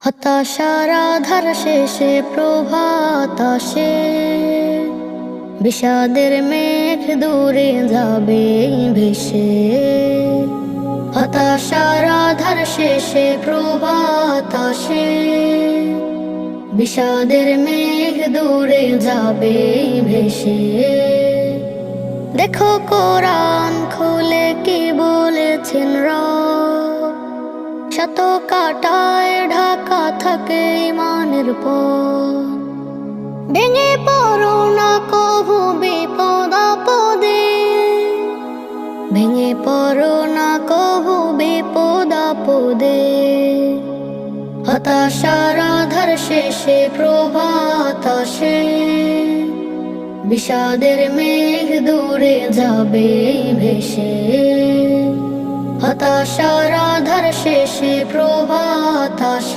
হতাশার আধার শেষে প্রভাত আসে, বিষাদের মেঘ দূরে যাবে ভেসে। হতাশার আধার শেষে প্রভাত আসে, বিষাদের মেঘ দূরে যাবে ভেসে। দেখো কোরআন খুলে কি বলেছেন রব, শত কাটায় ঢাকা থাকে ইমানের পথ। ভেঙে পড়ো না কভু বিপদ আপদে, ভেঙে পড়ো না কভু বিপদ আপদে। হতাশার আধার শেষে প্রভাত আসে, বিষাদের মেঘ দূরে যাবে ভেসে। হতাশার আধার শেষে প্রভাত আসে।